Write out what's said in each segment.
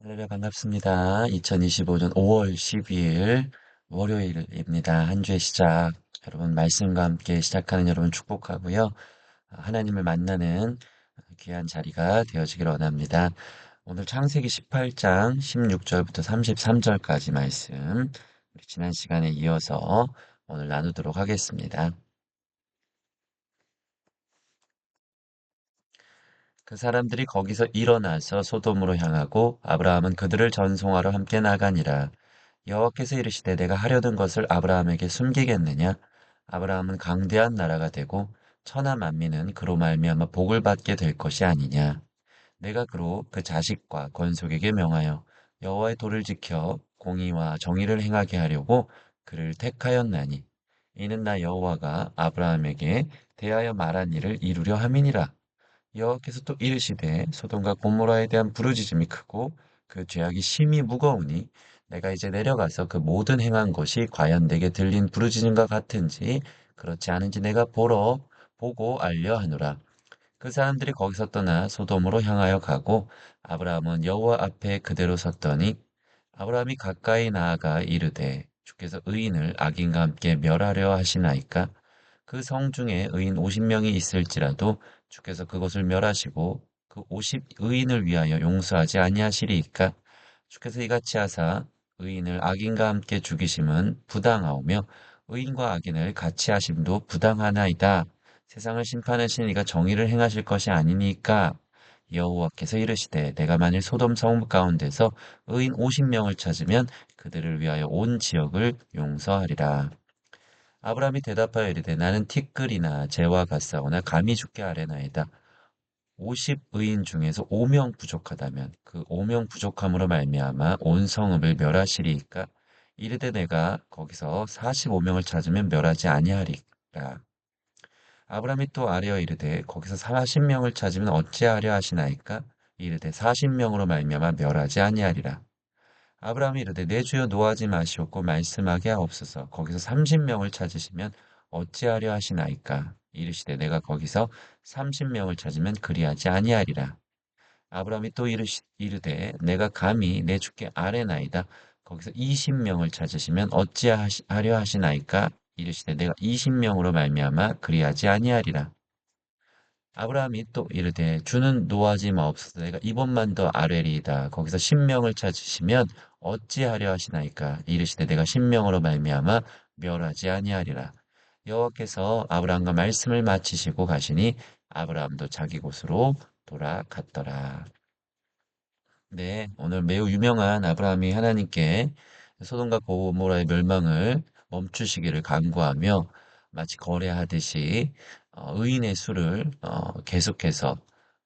할렐루야 반갑습니다. 2025년 5월 12일 월요일입니다. 한 주의 시작. 여러분 말씀과 함께 시작하는 여러분 축복하고요. 하나님을 만나는 귀한 자리가 되어지길 원합니다. 오늘 창세기 18장 16절부터 33절까지 말씀 우리 지난 시간에 이어서 오늘 나누도록 하겠습니다. 그 사람들이 거기서 일어나서 소돔으로 향하고 아브라함은 그들을 전송하러 함께 나가니라. 여호와께서 이르시되 내가 하려던 것을 아브라함에게 숨기겠느냐? 아브라함은 강대한 나라가 되고 천하 만민은 그로 말미암아 복을 받게 될 것이 아니냐? 내가 그로 그 자식과 건속에게 명하여 여호와의 도를 지켜 공의와 정의를 행하게 하려고 그를 택하였나니 이는 나 여호와가 아브라함에게 대하여 말한 일을 이루려 함이니라. 여호와께서 또 이르시되 소돔과 고모라에 대한 부르짖음이 크고 그 죄악이 심히 무거우니 내가 이제 내려가서 그 모든 행한 것이 과연 내게 들린 부르짖음과 같은지 그렇지 않은지 내가 보고 알려 하노라. 그 사람들이 거기서 떠나 소돔으로 향하여 가고 아브라함은 여호와 앞에 그대로 섰더니 아브라함이 가까이 나아가 이르되 주께서 의인을 악인과 함께 멸하려 하시나이까 그 성 중에 의인 50명이 있을지라도 주께서 그것을 멸하시고 그 50 의인을 위하여 용서하지 아니하시리이까 주께서 이같이 하사 의인을 악인과 함께 죽이심은 부당하오며 의인과 악인을 같이 하심도 부당하나이다. 세상을 심판하시는 이가 정의를 행하실 것이 아니니까 여호와께서 이르시되 내가 만일 소돔 성 가운데서 의인 50명을 찾으면 그들을 위하여 온 지역을 용서하리라. 아브라함이 대답하여 이르되 나는 티끌이나 재와 같사오나 감히 주께 아뢰나이다. 50의인 중에서 5명 부족하다면 그 5명 부족함으로 말미암아 온 성읍을 멸하시리이까 이르되 내가 거기서 45명을 찾으면 멸하지 아니하리라. 아브라함이 또 아뢰어 이르되 거기서 40명을 찾으면 어찌하려 하시나이까 이르되 40명으로 말미암아 멸하지 아니하리라. 아브라함이 이르되 내 주여 노하지 마시옵고 말씀하게 하옵소서. 거기서 30명을 찾으시면 어찌하려 하시나이까? 이르시되 내가 거기서 30명을 찾으면 그리하지 아니하리라. 아브라함이 또 이르되 내가 감히 내 주께 아뢰나이다. 거기서 20명을 찾으시면 어찌하려 하시나이까? 이르시되 내가 20명으로 말미암아 그리하지 아니하리라. 아브라함이 또 이르되 주는 노하지 마옵소서 내가 이번만 더 아뢰리이다. 거기서 10명을 찾으시면 어찌하려 하시나이까? 이르시되 내가 10명으로 말미암아 멸하지 아니하리라. 여호와께서 아브라함과 말씀을 마치시고 가시니 아브라함도 자기 곳으로 돌아갔더라. 네, 오늘 매우 유명한 아브라함이 하나님께 소돔과 고모라의 멸망을 멈추시기를 간구하며 마치 거래하듯이 의인의 수를 계속해서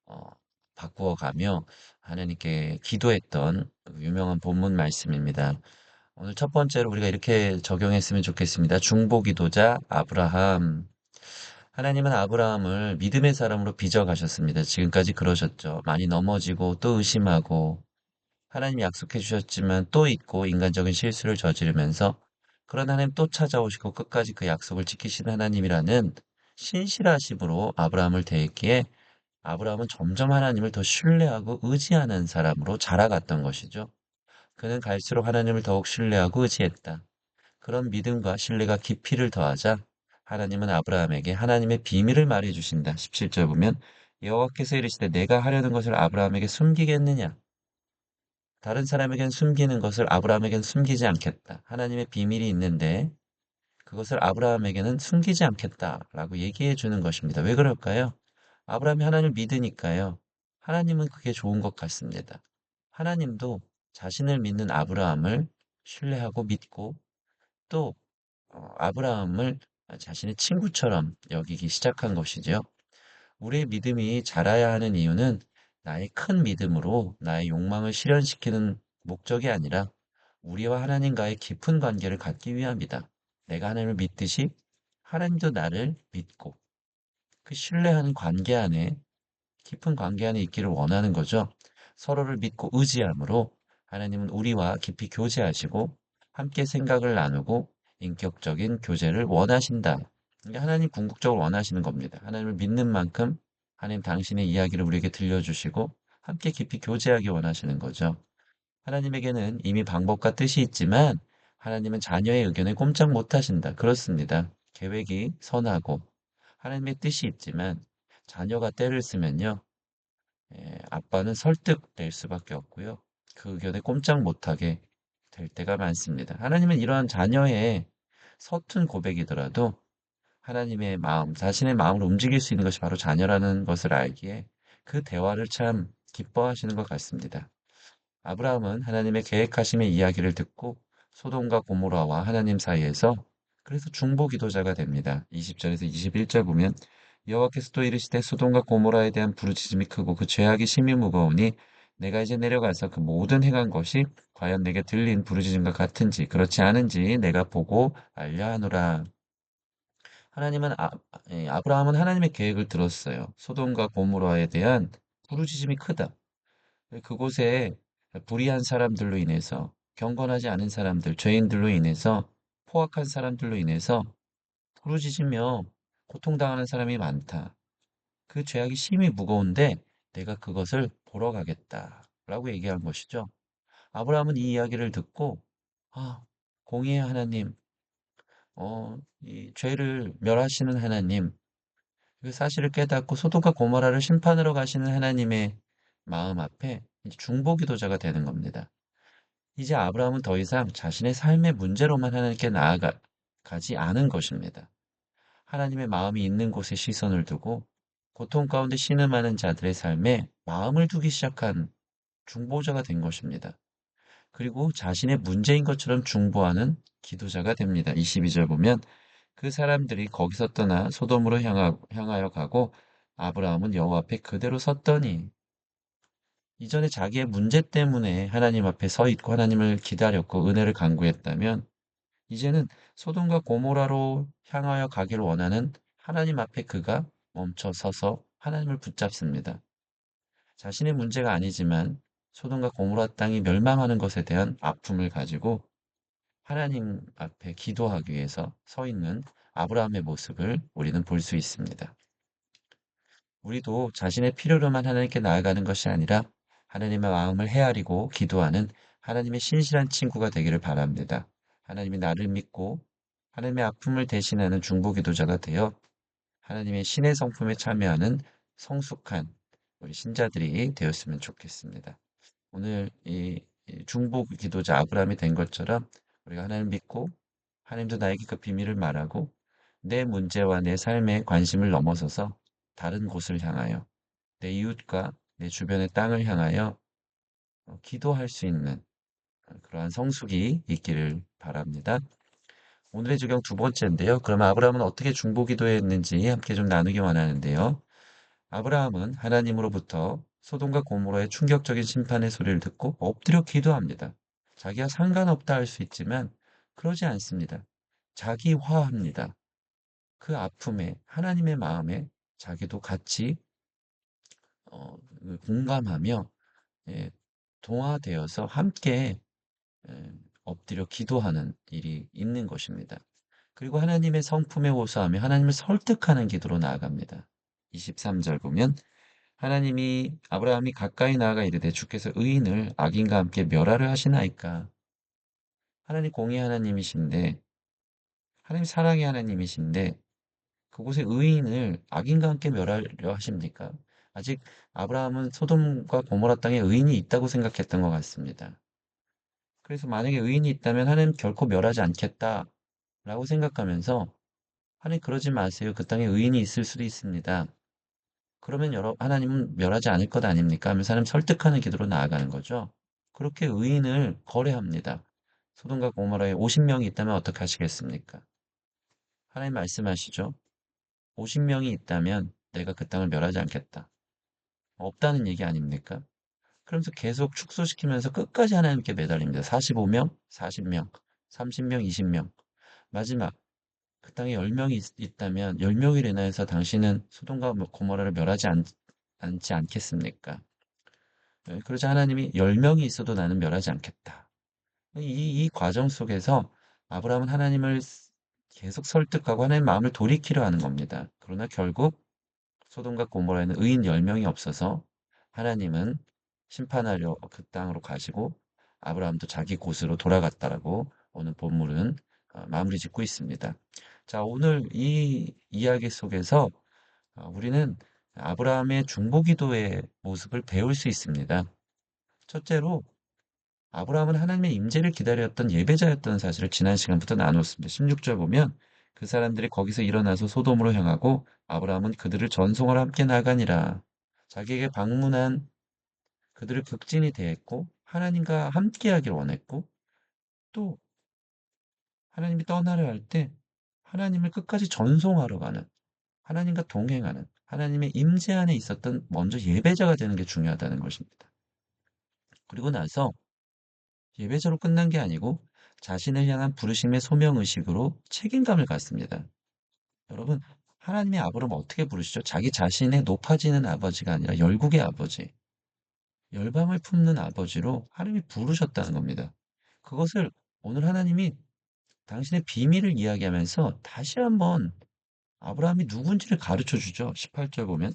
어, 바꾸어가며 하나님께 기도했던 그 유명한 본문 말씀입니다. 오늘 첫 번째로 우리가 이렇게 적용했으면 좋겠습니다. 중보기도자 아브라함. 하나님은 아브라함을 믿음의 사람으로 빚어가셨습니다. 지금까지 그러셨죠. 많이 넘어지고 또 의심하고 하나님이 약속해 주셨지만 또 잊고 인간적인 실수를 저지르면서 그런 하나님 또 찾아오시고 끝까지 그 약속을 지키신 하나님이라는 신실하심으로 아브라함을 대했기에 아브라함은 점점 하나님을 더 신뢰하고 의지하는 사람으로 자라갔던 것이죠. 그는 갈수록 하나님을 더욱 신뢰하고 의지했다. 그런 믿음과 신뢰가 깊이를 더하자 하나님은 아브라함에게 하나님의 비밀을 말해 주신다. 17절 보면 여호와께서 이르시되 내가 하려는 것을 아브라함에게 숨기겠느냐? 다른 사람에겐 숨기는 것을 아브라함에겐 숨기지 않겠다. 하나님의 비밀이 있는데 그것을 아브라함에게는 숨기지 않겠다라고 얘기해 주는 것입니다. 왜 그럴까요? 아브라함이 하나님을 믿으니까요. 하나님은 그게 좋은 것 같습니다. 하나님도 자신을 믿는 아브라함을 신뢰하고 믿고 또 아브라함을 자신의 친구처럼 여기기 시작한 것이죠. 우리의 믿음이 자라야 하는 이유는 나의 큰 믿음으로 나의 욕망을 실현시키는 목적이 아니라 우리와 하나님과의 깊은 관계를 갖기 위함이다. 내가 하나님을 믿듯이 하나님도 나를 믿고 그 신뢰하는 관계 안에 깊은 관계 안에 있기를 원하는 거죠. 서로를 믿고 의지함으로 하나님은 우리와 깊이 교제하시고 함께 생각을 나누고 인격적인 교제를 원하신다. 이게 하나님 궁극적으로 원하시는 겁니다. 하나님을 믿는 만큼 하나님 당신의 이야기를 우리에게 들려주시고 함께 깊이 교제하기 원하시는 거죠. 하나님에게는 이미 방법과 뜻이 있지만 하나님은 자녀의 의견에 꼼짝 못하신다. 그렇습니다. 계획이 선하고 하나님의 뜻이 있지만 자녀가 때를 쓰면요. 아빠는 설득될 수밖에 없고요. 그 의견에 꼼짝 못하게 될 때가 많습니다. 하나님은 이러한 자녀의 서툰 고백이더라도 하나님의 마음, 자신의 마음을 움직일 수 있는 것이 바로 자녀라는 것을 알기에 그 대화를 참 기뻐하시는 것 같습니다. 아브라함은 하나님의 계획하심의 이야기를 듣고 소돔과 고모라와 하나님 사이에서 그래서 중보 기도자가 됩니다. 20절에서 21절 보면 여호와께서 또 이르시되 소돔과 고모라에 대한 부르짖음이 크고 그 죄악이 심히 무거우니 내가 이제 내려가서 그 모든 행한 것이 과연 내게 들린 부르짖음과 같은지 그렇지 않은지 내가 보고 알려 하노라. 하나님은 아브라함은 하나님의 계획을 들었어요. 소돔과 고모라에 대한 부르짖음이 크다. 그곳에 불의한 사람들로 인해서 경건하지 않은 사람들, 죄인들로 인해서 포악한 사람들로 인해서 부르짖으며 고통당하는 사람이 많다. 그 죄악이 심히 무거운데 내가 그것을 보러 가겠다. 라고 얘기한 것이죠. 아브라함은 이 이야기를 듣고 아, 공의의 하나님, 이 죄를 멸하시는 하나님, 그 사실을 깨닫고 소돔과 고모라를 심판하러 가시는 하나님의 마음 앞에 이제 중보기도자가 되는 겁니다. 이제 아브라함은 더 이상 자신의 삶의 문제로만 하나님께 나아가지 않은 것입니다. 하나님의 마음이 있는 곳에 시선을 두고 고통 가운데 신음하는 자들의 삶에 마음을 두기 시작한 중보자가 된 것입니다. 그리고 자신의 문제인 것처럼 중보하는 기도자가 됩니다. 22절 보면 그 사람들이 거기서 떠나 소돔으로 향하여 가고 아브라함은 여호와 앞에 그대로 섰더니 이전에 자기의 문제 때문에 하나님 앞에 서 있고 하나님을 기다렸고 은혜를 간구했다면 이제는 소돔과 고모라로 향하여 가기를 원하는 하나님 앞에 그가 멈춰 서서 하나님을 붙잡습니다. 자신의 문제가 아니지만 소돔과 고모라 땅이 멸망하는 것에 대한 아픔을 가지고 하나님 앞에 기도하기 위해서 서 있는 아브라함의 모습을 우리는 볼 수 있습니다. 우리도 자신의 필요로만 하나님께 나아가는 것이 아니라 하나님의 마음을 헤아리고 기도하는 하나님의 신실한 친구가 되기를 바랍니다. 하나님이 나를 믿고 하나님의 아픔을 대신하는 중보기도자가 되어 하나님의 신의 성품에 참여하는 성숙한 우리 신자들이 되었으면 좋겠습니다. 오늘 이 중보기도자 아브라함이 된 것처럼 우리가 하나님 믿고 하나님도 나에게 그 비밀을 말하고 내 문제와 내 삶의 관심을 넘어서서 다른 곳을 향하여 내 이웃과 내 주변의 땅을 향하여 기도할 수 있는 그러한 성숙이 있기를 바랍니다. 오늘의 주경 두 번째인데요. 그러면 아브라함은 어떻게 중보기도했는지 함께 좀 나누기 원하는데요. 아브라함은 하나님으로부터 소돔과 고모라의 충격적인 심판의 소리를 듣고 엎드려 기도합니다. 자기가 상관없다 할 수 있지만 그러지 않습니다. 자기화합니다. 그 아픔에 하나님의 마음에 자기도 같이 공감하며 예, 동화되어서 함께 엎드려 기도하는 일이 있는 것입니다. 그리고 하나님의 성품에 호소하며 하나님을 설득하는 기도로 나아갑니다. 23절 보면 하나님이 아브라함이 가까이 나아가 이르되 주께서 의인을 악인과 함께 멸하려 하시나이까. 하나님 공의 하나님이신데 하나님 사랑의 하나님이신데 그곳에 의인을 악인과 함께 멸하려 하십니까? 아직 아브라함은 소돔과 고모라 땅에 의인이 있다고 생각했던 것 같습니다. 그래서 만약에 의인이 있다면 하나님 결코 멸하지 않겠다라고 생각하면서 하나님 그러지 마세요. 그 땅에 의인이 있을 수도 있습니다. 그러면 하나님은 멸하지 않을 것 아닙니까? 하면서 하나님 설득하는 기도로 나아가는 거죠. 그렇게 의인을 거래합니다. 소돔과 고모라에 50명이 있다면 어떻게 하시겠습니까? 하나님 말씀하시죠. 50명이 있다면 내가 그 땅을 멸하지 않겠다. 없다는 얘기 아닙니까? 그러면서 계속 축소시키면서 끝까지 하나님께 매달립니다. 45명, 40명, 30명, 20명. 마지막 그 땅에 10명이 있다면 10명이 인하여서 당신은 소돔과 고모라를 멸하지 않지 않겠습니까? 그러자 하나님이 10명이 있어도 나는 멸하지 않겠다. 이 과정 속에서 아브라함은 하나님을 계속 설득하고 하나님의 마음을 돌이키려 하는 겁니다. 그러나 결국 소돔과 고모라에는 의인 10명이 없어서 하나님은 심판하려 그 땅으로 가시고 아브라함도 자기 곳으로 돌아갔다라고 오늘 본문은 마무리 짓고 있습니다. 자, 오늘 이 이야기 속에서 우리는 아브라함의 중보기도의 모습을 배울 수 있습니다. 첫째로 아브라함은 하나님의 임재를 기다렸던 예배자였던 사실을 지난 시간부터 나눴습니다. 16절 보면 그 사람들이 거기서 일어나서 소돔으로 향하고 아브라함은 그들을 전송하러 함께 나가니라. 자기에게 방문한 그들을 극진히 대했고 하나님과 함께하길 원했고 또 하나님이 떠나려 할 때 하나님을 끝까지 전송하러 가는 하나님과 동행하는 하나님의 임재 안에 있었던 먼저 예배자가 되는 게 중요하다는 것입니다. 그리고 나서 예배자로 끝난 게 아니고 자신을 향한 부르심의 소명의식으로 책임감을 갖습니다. 여러분, 하나님의 아버지를 어떻게 부르시죠? 자기 자신의 높아지는 아버지가 아니라 열국의 아버지, 열방을 품는 아버지로 하나님이 부르셨다는 겁니다. 그것을 오늘 하나님이 당신의 비밀을 이야기하면서 다시 한번 아브라함이 누군지를 가르쳐 주죠. 18절 보면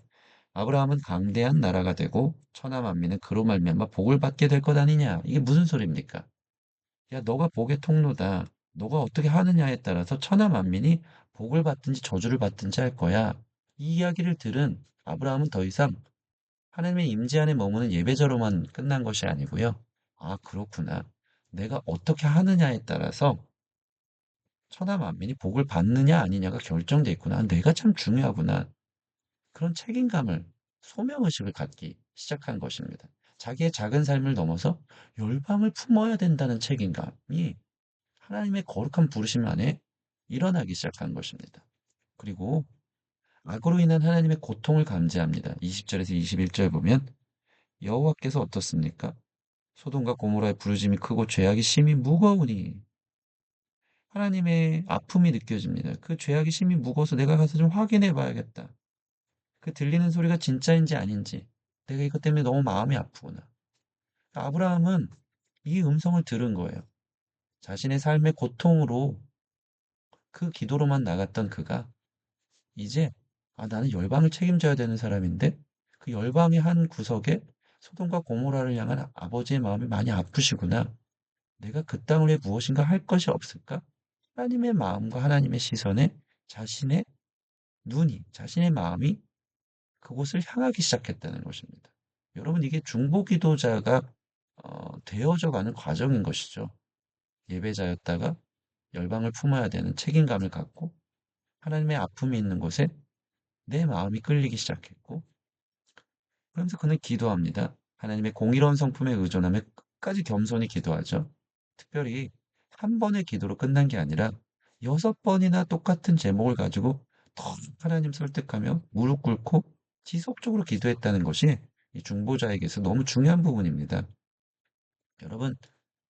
아브라함은 강대한 나라가 되고 천하 만민은 그로 말미암아 복을 받게 될 것 아니냐. 이게 무슨 소리입니까? 야, 너가 복의 통로다. 너가 어떻게 하느냐에 따라서 천하 만민이 복을 받든지 저주를 받든지 할 거야. 이 이야기를 들은 아브라함은 더 이상 하나님의 임재 안에 머무는 예배자로만 끝난 것이 아니고요. 아, 그렇구나. 내가 어떻게 하느냐에 따라서 천하 만민이 복을 받느냐 아니냐가 결정돼 있구나. 내가 참 중요하구나. 그런 책임감을, 소명의식을 갖기 시작한 것입니다. 자기의 작은 삶을 넘어서 열방을 품어야 된다는 책임감이 하나님의 거룩한 부르심 안에 일어나기 시작한 것입니다. 그리고 악으로 인한 하나님의 고통을 감지합니다. 20절에서 21절 보면 여호와께서 어떻습니까? 소돔과 고모라의 부르짐이 크고 죄악이 심히 무거우니 하나님의 아픔이 느껴집니다. 그 죄악이 심히 무거워서 내가 가서 좀 확인해 봐야겠다. 그 들리는 소리가 진짜인지 아닌지 내가 이것 때문에 너무 마음이 아프구나. 아브라함은 이 음성을 들은 거예요. 자신의 삶의 고통으로 그 기도로만 나갔던 그가 이제 나는 열방을 책임져야 되는 사람인데 그 열방의 한 구석에 소돔과 고모라를 향한 아버지의 마음이 많이 아프시구나. 내가 그 땅을 위해 무엇인가 할 것이 없을까? 하나님의 마음과 하나님의 시선에 자신의 눈이, 자신의 마음이 그곳을 향하기 시작했다는 것입니다. 여러분, 이게 중보기도자가 되어져 가는 과정인 것이죠. 예배자였다가 열방을 품어야 되는 책임감을 갖고 하나님의 아픔이 있는 곳에 내 마음이 끌리기 시작했고 그러면서 그는 기도합니다. 하나님의 공의로운 성품에 의존하며 끝까지 겸손히 기도하죠. 특별히 한 번의 기도로 끝난 게 아니라 6번이나 똑같은 제목을 가지고 더 하나님 설득하며 무릎 꿇고 지속적으로 기도했다는 것이 이 중보자에게서 너무 중요한 부분입니다. 여러분,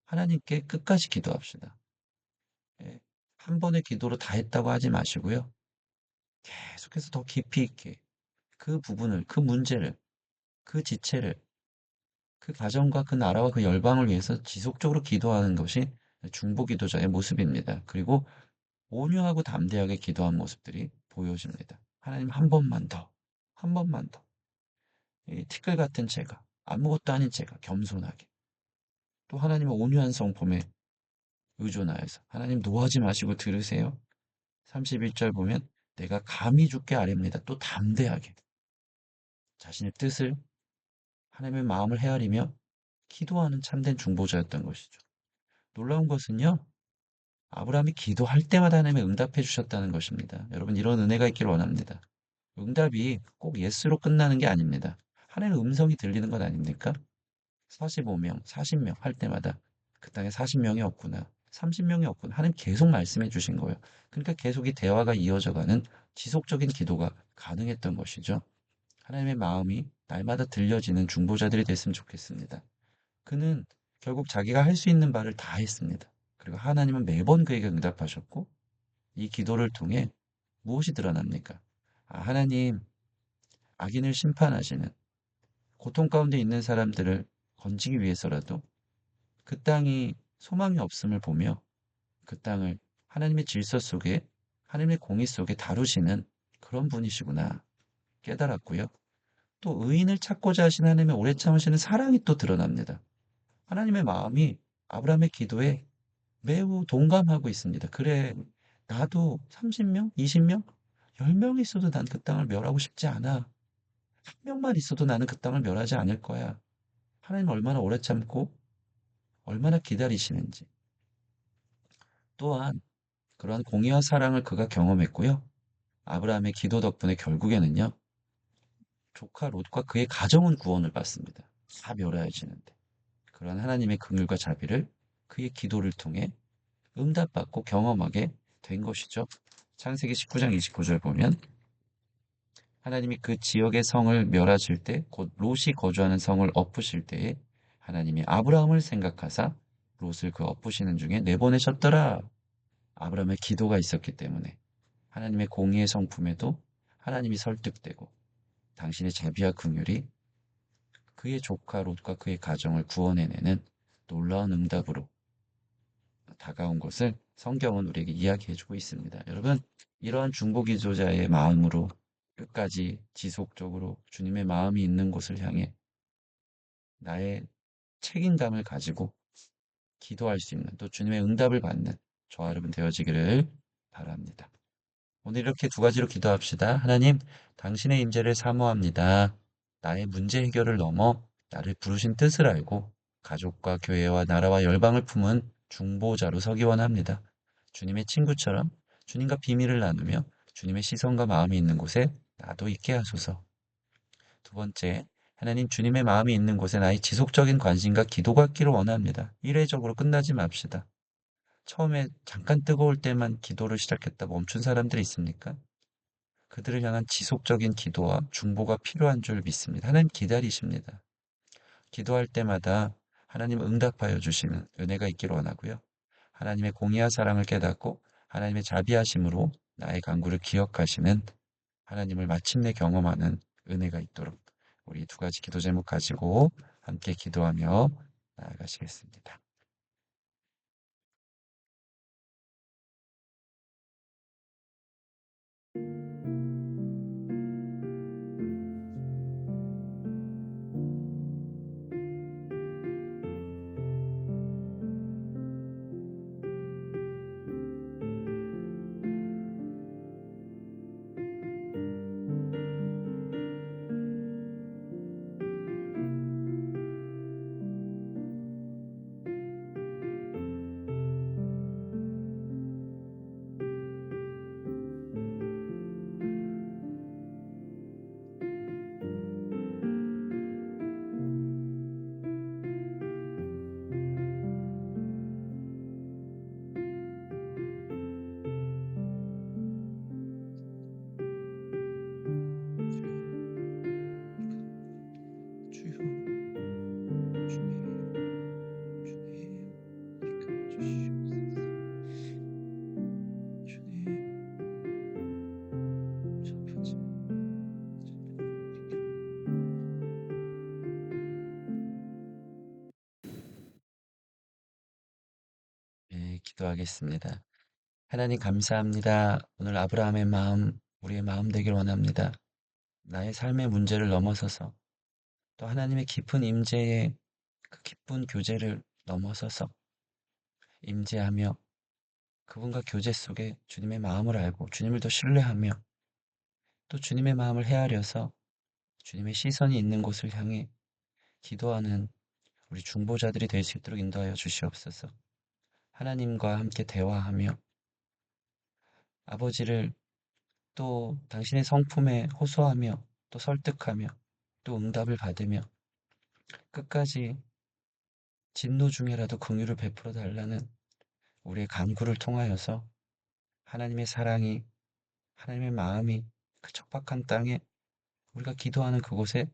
하나님께 끝까지 기도합시다. 예, 한 번의 기도로 다 했다고 하지 마시고요. 계속해서 더 깊이 있게 그 부분을, 그 문제를, 그 지체를 그 가정과 그 나라와 그 열방을 위해서 지속적으로 기도하는 것이 중보 기도자의 모습입니다. 그리고 온유하고 담대하게 기도한 모습들이 보여집니다. 하나님 한 번만 더, 한 번만 더. 이 티끌 같은 제가, 아무것도 아닌 제가 겸손하게. 또 하나님의 온유한 성품에 의존하여서 하나님 노하지 마시고 들으세요. 31절 보면 내가 감히 주께 아뢰옵니다. 또 담대하게 자신의 뜻을 하나님의 마음을 헤아리며 기도하는 참된 중보자였던 것이죠. 놀라운 것은요. 아브라함이 기도할 때마다 하나님이 응답해 주셨다는 것입니다. 여러분 이런 은혜가 있기를 원합니다. 응답이 꼭 예스로 끝나는 게 아닙니다. 하나님의 음성이 들리는 것 아닙니까? 45명, 40명 할 때마다 그 땅에 40명이 없구나. 30명이 없구나. 하나님 계속 말씀해 주신 거예요. 그러니까 계속 이 대화가 이어져 가는 지속적인 기도가 가능했던 것이죠. 하나님의 마음이 날마다 들려지는 중보자들이 됐으면 좋겠습니다. 그는 결국 자기가 할 수 있는 바를 다 했습니다. 그리고 하나님은 매번 그에게 응답하셨고 이 기도를 통해 무엇이 드러납니까? 하나님 악인을 심판하시는 고통 가운데 있는 사람들을 건지기 위해서라도 그 땅이 소망이 없음을 보며 그 땅을 하나님의 질서 속에 하나님의 공의 속에 다루시는 그런 분이시구나 깨달았고요. 또 의인을 찾고자 하신 하나님의 오래 참으시는 사랑이 또 드러납니다. 하나님의 마음이 아브라함의 기도에 매우 동감하고 있습니다. 그래, 나도 30명, 20명, 10명 있어도 난 그 땅을 멸하고 싶지 않아. 한 명만 있어도 나는 그 땅을 멸하지 않을 거야. 하나님 얼마나 오래 참고 얼마나 기다리시는지. 또한 그러한 공의와 사랑을 그가 경험했고요. 아브라함의 기도 덕분에 결국에는요. 조카 롯과 그의 가정은 구원을 받습니다. 다 멸하여지는데. 그러한 하나님의 긍휼과 자비를 그의 기도를 통해 응답받고 경험하게 된 것이죠. 창세기 19장 29절 보면 하나님이 그 지역의 성을 멸하실 때, 곧 롯이 거주하는 성을 엎으실 때에 하나님이 아브라함을 생각하사 롯을 그 엎으시는 중에 내보내셨더라. 아브라함의 기도가 있었기 때문에 하나님의 공의의 성품에도 하나님이 설득되고 당신의 자비와 긍휼이 그의 조카 롯과 그의 가정을 구원해내는 놀라운 응답으로 다가온 것을 성경은 우리에게 이야기해주고 있습니다. 여러분, 이러한 중보기도자의 마음으로 끝까지 지속적으로 주님의 마음이 있는 곳을 향해 나의 책임감을 가지고 기도할 수 있는 또 주님의 응답을 받는 저와 여러분 되어지기를 바랍니다. 오늘 이렇게 두 가지로 기도합시다. 하나님, 당신의 임재를 사모합니다. 나의 문제 해결을 넘어 나를 부르신 뜻을 알고 가족과 교회와 나라와 열방을 품은 중보자로 서기 원합니다. 주님의 친구처럼 주님과 비밀을 나누며 주님의 시선과 마음이 있는 곳에 나도 있게 하소서. 두 번째, 하나님 주님의 마음이 있는 곳에 나의 지속적인 관심과 기도가 있기를 원합니다. 일회적으로 끝나지 맙시다. 처음에 잠깐 뜨거울 때만 기도를 시작했다 멈춘 사람들이 있습니까? 그들을 향한 지속적인 기도와 중보가 필요한 줄 믿습니다. 하나님 기다리십니다. 기도할 때마다 하나님 응답하여 주시는 은혜가 있기를 원하고요. 하나님의 공의와 사랑을 깨닫고 하나님의 자비하심으로 나의 간구를 기억하시는 하나님을 마침내 경험하는 은혜가 있도록 우리 두 가지 기도 제목 가지고 함께 기도하며 나아가시겠습니다. 주여, 주님, 주님, 이끌어 주시옵소서. 주님, 첫 번째, 네, 기도하겠습니다. 하나님 감사합니다. 오늘 아브라함의 마음, 우리의 마음 되길 원합니다. 나의 삶의 문제를 넘어서서 또 하나님의 깊은 임재의 그 깊은 교제를 넘어서서 임재하며 그분과 교제 속에 주님의 마음을 알고 주님을 더 신뢰하며 또 주님의 마음을 헤아려서 주님의 시선이 있는 곳을 향해 기도하는 우리 중보자들이 될 수 있도록 인도하여 주시옵소서. 하나님과 함께 대화하며 아버지를 또 당신의 성품에 호소하며 또 설득하며 또 응답을 받으며 끝까지 진노 중에라도 긍휼을 베풀어 달라는 우리의 간구를 통하여서 하나님의 사랑이 하나님의 마음이 그 척박한 땅에 우리가 기도하는 그곳에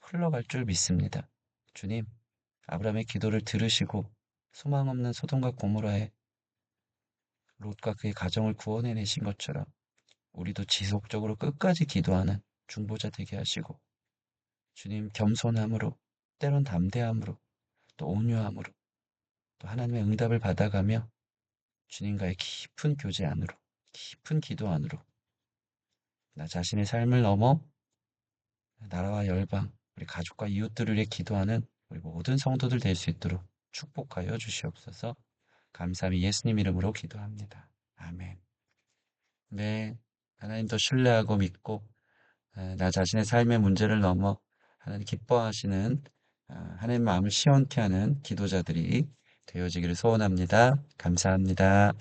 흘러갈 줄 믿습니다. 주님, 아브라함의 기도를 들으시고 소망 없는 소돔과 고모라의 롯과 그의 가정을 구원해내신 것처럼 우리도 지속적으로 끝까지 기도하는 중보자 되게 하시고 주님 겸손함으로 때론 담대함으로 또 온유함으로 또 하나님의 응답을 받아가며 주님과의 깊은 교제 안으로 깊은 기도 안으로 나 자신의 삶을 넘어 나라와 열방 우리 가족과 이웃들을 위해 기도하는 우리 모든 성도들 될 수 있도록 축복하여 주시옵소서. 감사함이 예수님 이름으로 기도합니다. 아멘. 네, 하나님 더 신뢰하고 믿고 나 자신의 삶의 문제를 넘어 하나님 기뻐하시는 하나님 마음을 시원케 하는 기도자들이 되어지기를 소원합니다. 감사합니다.